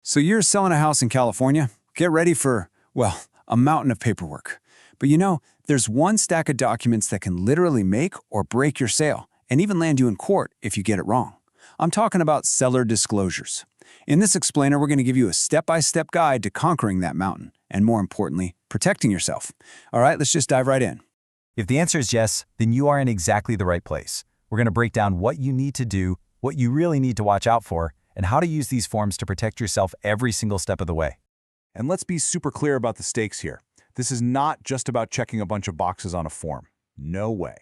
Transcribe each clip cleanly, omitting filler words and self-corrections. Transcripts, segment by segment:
So you're selling a house in California? Get ready for, well, a mountain of paperwork. But there's one stack of documents that can literally make or break your sale, and even land you in court if you get it wrong. I'm talking about seller disclosures. In this explainer, we're going to give you a step-by-step guide to conquering that mountain, and more importantly, protecting yourself. All right, let's just dive right in. If the answer is yes, then you are in exactly the right place. We're going to break down what you need to do, what you really need to watch out for, and how to use these forms to protect yourself every single step of the way. And let's be super clear about the stakes here. This is not just about checking a bunch of boxes on a form. No way.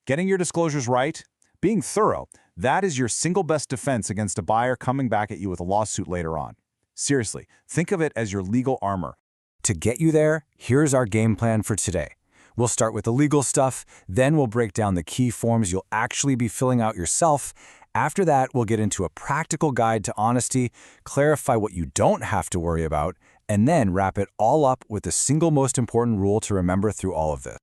Getting your disclosures right, being thorough, that is your single best defense against a buyer coming back at you with a lawsuit later on. Seriously, think of it as your legal armor. To get you there, here's our game plan for today. We'll start with the legal stuff, then we'll break down the key forms you'll actually be filling out yourself. After that, we'll get into a practical guide to honesty, clarify what you don't have to worry about, and then wrap it all up with the single most important rule to remember through all of this.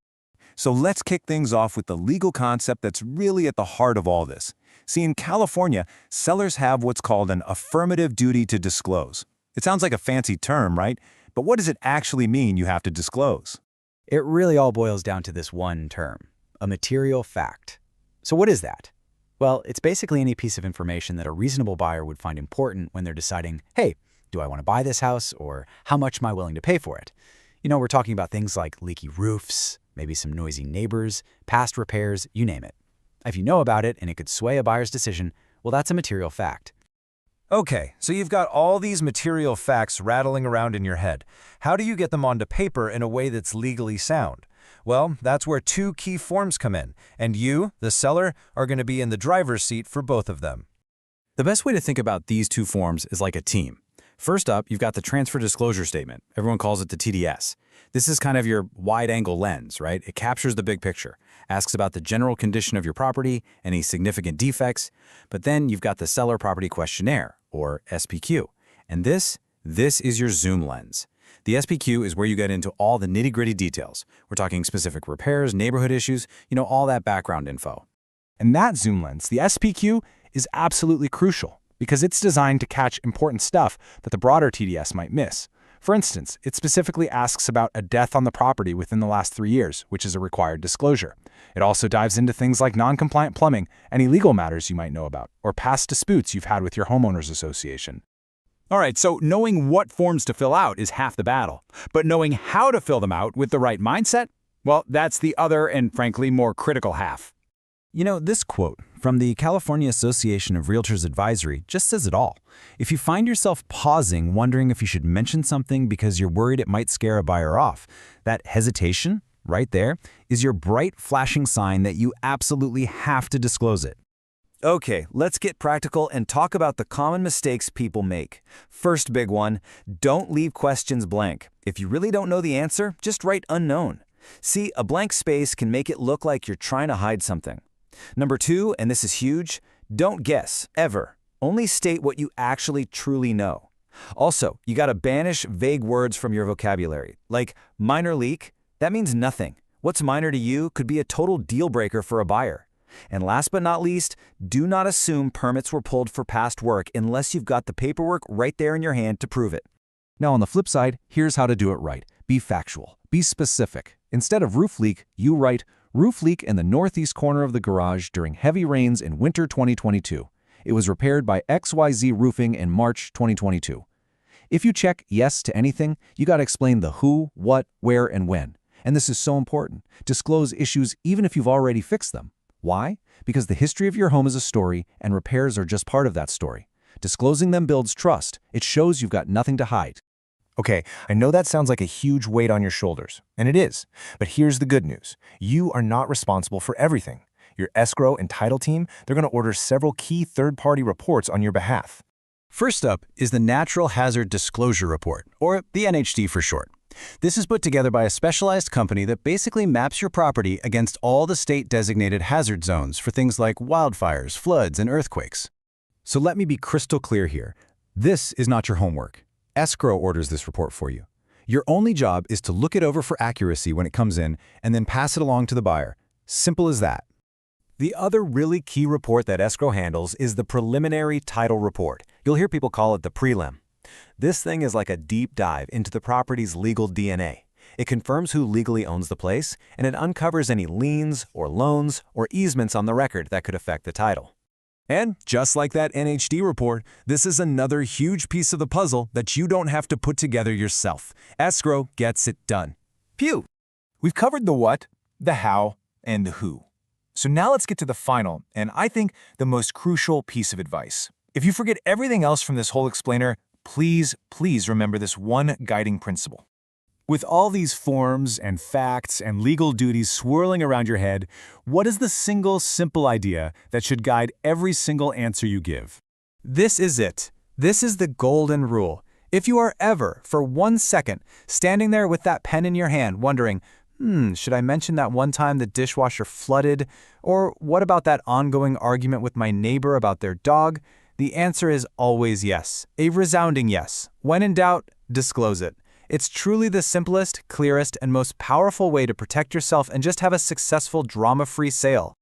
So let's kick things off with the legal concept that's really at the heart of all this. See, in California, sellers have what's called an affirmative duty to disclose. It sounds like a fancy term, right? But what does it actually mean you have to disclose? It really all boils down to this one term, a material fact. So what is that? Well, it's basically any piece of information that a reasonable buyer would find important when they're deciding, hey, do I want to buy this house, or how much am I willing to pay for it? We're talking about things like leaky roofs, maybe some noisy neighbors, past repairs, you name it. If you know about it and it could sway a buyer's decision, well, that's a material fact. Okay, so you've got all these material facts rattling around in your head. How do you get them onto paper in a way that's legally sound? Well, that's where two key forms come in, and you, the seller, are going to be in the driver's seat for both of them. The best way to think about these two forms is like a team. First up, you've got the transfer disclosure statement. Everyone calls it the TDS. This is kind of your wide-angle lens, right? It captures the big picture, asks about the general condition of your property, any significant defects, but then you've got the seller property questionnaire, or SPQ. And this is your zoom lens. The SPQ is where you get into all the nitty-gritty details. We're talking specific repairs, neighborhood issues, all that background info. And that zoom lens, the SPQ, is absolutely crucial because it's designed to catch important stuff that the broader TDS might miss. For instance, it specifically asks about a death on the property within the last 3 years, which is a required disclosure. It also dives into things like non-compliant plumbing, any legal matters you might know about, or past disputes you've had with your homeowners association. All right, so knowing what forms to fill out is half the battle. But knowing how to fill them out with the right mindset, well, that's the other and frankly more critical half. This quote from the California Association of Realtors Advisory just says it all. If you find yourself pausing, wondering if you should mention something because you're worried it might scare a buyer off, that hesitation right there is your bright flashing sign that you absolutely have to disclose it. Okay, let's get practical and talk about the common mistakes people make. First big one, don't leave questions blank. If you really don't know the answer, just write unknown. See, a blank space can make it look like you're trying to hide something. Number two, and this is huge, don't guess, ever. Only state what you actually truly know. Also, you gotta banish vague words from your vocabulary, like minor leak. That means nothing. What's minor to you could be a total deal breaker for a buyer. And last but not least, do not assume permits were pulled for past work unless you've got the paperwork right there in your hand to prove it. Now on the flip side, here's how to do it right. Be factual. Be specific. Instead of roof leak, you write, roof leak in the northeast corner of the garage during heavy rains in winter 2022. It was repaired by XYZ Roofing in March 2022. If you check yes to anything, you got to explain the who, what, where, and when. And this is so important. Disclose issues even if you've already fixed them. Why? Because the history of your home is a story, and repairs are just part of that story. Disclosing them builds trust. It shows you've got nothing to hide. Okay, I know that sounds like a huge weight on your shoulders, and it is. But here's the good news. You are not responsible for everything. Your escrow and title team, they're going to order several key third-party reports on your behalf. First up is the Natural Hazard Disclosure Report, or the NHD for short. This is put together by a specialized company that basically maps your property against all the state-designated hazard zones for things like wildfires, floods, and earthquakes. So let me be crystal clear here. This is not your homework. Escrow orders this report for you. Your only job is to look it over for accuracy when it comes in and then pass it along to the buyer. Simple as that. The other really key report that escrow handles is the preliminary title report. You'll hear people call it the prelim. This thing is like a deep dive into the property's legal DNA. It confirms who legally owns the place, and it uncovers any liens or loans or easements on the record that could affect the title. And just like that NHD report, this is another huge piece of the puzzle that you don't have to put together yourself. Escrow gets it done. Phew! We've covered the what, the how, and the who. So now let's get to the final, and I think the most crucial piece of advice. If you forget everything else from this whole explainer, please remember this one guiding principle. With all these forms and facts and legal duties swirling around your head, what is the single simple idea that should guide every single answer you give? This is it. This is the golden rule. If you are ever, for 1 second, standing there with that pen in your hand wondering, should I mention that one time the dishwasher flooded? Or what about that ongoing argument with my neighbor about their dog? The answer is always yes. A resounding yes. When in doubt, disclose it. It's truly the simplest, clearest, and most powerful way to protect yourself and just have a successful, drama-free sale.